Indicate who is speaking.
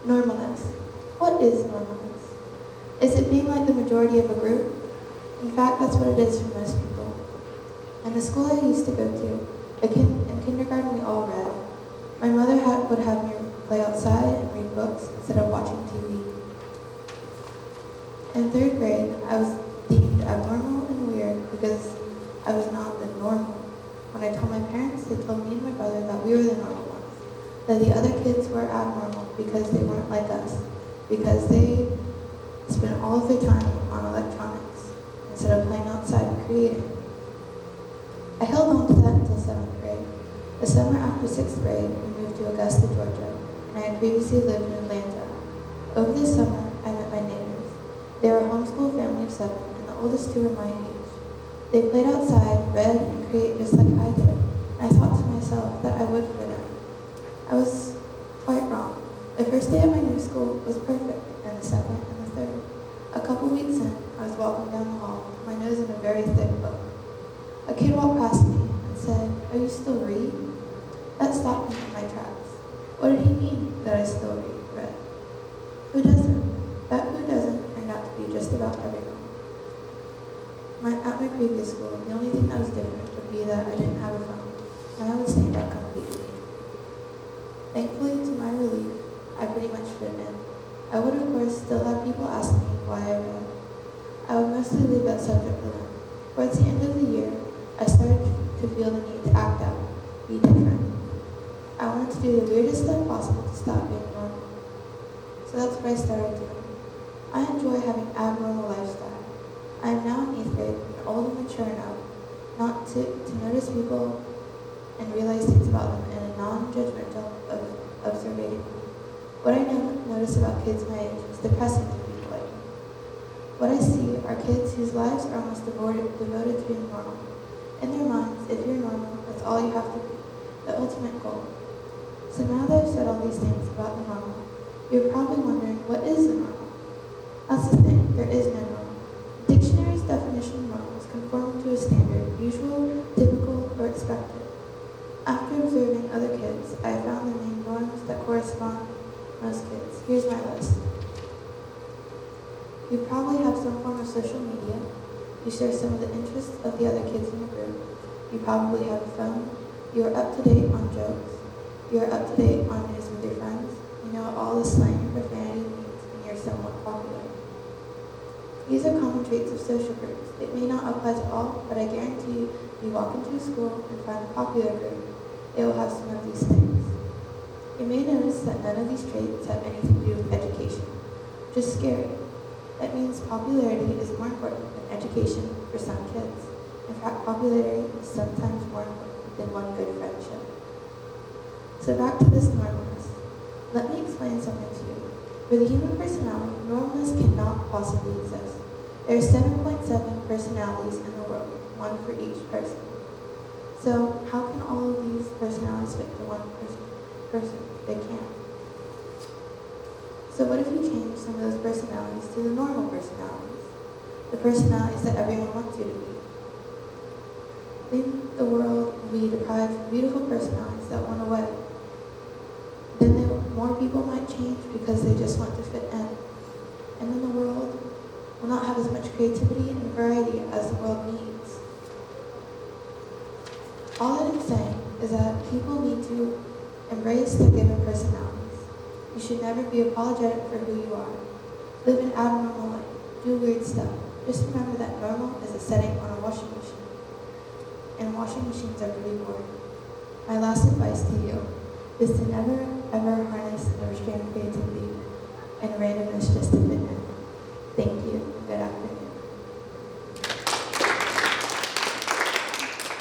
Speaker 1: Normalness. What is normalness? Is it being like the majority of a group? In fact, that's what it is for most people. In the school I used to go to, in kindergarten we all read. My mother would have me play outside and read books instead of watching TV. In third grade, I was deemed abnormal and weird because I was not the normal. When I told my parents, they told me and my brother that we were the normal ones, that the other kids were abnormal because they weren't like us, because they spent all of their time on electronics instead of playing outside and creating. I held on to that until 7th grade. The summer after 6th grade, we moved to Augusta, Georgia, and I had previously lived in Atlanta. Over the summer, I met my neighbors. They were a homeschool family of 7, and the oldest 2 were my age. They played outside, read, and created just like I did, and I thought to myself that I would for them. I was quite wrong. The first day of my new school was perfect, and the second and the third. A couple weeks in, I was walking down the hall, my nose in a very thick book. A kid walked past me and said, "Are you still read?" That stopped me in my tracks. What did he mean that I still read? Who doesn't? That who doesn't turned out to be just about everyone. At my previous school, the only thing that was different would be that I didn't have a phone, and I would stand out completely. Thankfully, to my relief, I pretty much fit in. I would, of course, still have people ask me why I read. I would mostly leave that subject to them. Towards the end of the year, I started to feel the need to act out, be different. I wanted to do the weirdest stuff possible to stop being normal. So that's what I started doing. I enjoy having an abnormal lifestyle. I am now in 8th grade and old and mature enough not to notice people and realize things about them in a non-judgmental, observating way. What I notice about kids my age is depressing to people like me. What I see are kids whose lives are almost devoted to being normal. In their minds, if you're normal, that's all you have to be, the ultimate goal. So now that I've said all these things about the normal, you're probably wondering, what is the normal? That's the thing, there is no normal. The dictionary's definition of normal is conforming to a standard, usual, typical, or expected. After observing other kids, I have found the main norms that correspond to most kids. Here's my list. You probably have some form of social media. You share some of the interests of the other kids in the group. You probably have a phone. You are up to date on jokes. You are up to date on news with your friends. You know all the slang and profanity means, and you're somewhat popular. These are common traits of social groups. It may not apply to all, but I guarantee you, if you walk into a school and find a popular group, they will have some of these things. You may notice that none of these traits have anything to do with education, which is scary. That means popularity is more important than education for some kids. In fact, popularity is sometimes more important than one good friendship. So back to this normalness. Let me explain something to you. For the human personality, normalness cannot possibly exist. There are 7.7 personalities in the world, one for each person. So how can all of these personalities fit into one person? They can't. So what if you change some of those personalities to the normal personalities? The personalities that everyone wants you to be? Then the world will be deprived of beautiful personalities that went away. Then more people might change because they just want to fit in. And then the world will not have as much creativity and variety as the world needs. All that I'm saying is that people need to embrace their given personalities. You should never be apologetic for who you are. Live an abnormal life. Do weird stuff. Just remember that normal is a setting on a washing machine. And washing machines are pretty boring. My last advice to you is to never, ever harness or restrain creativity and randomness just to fit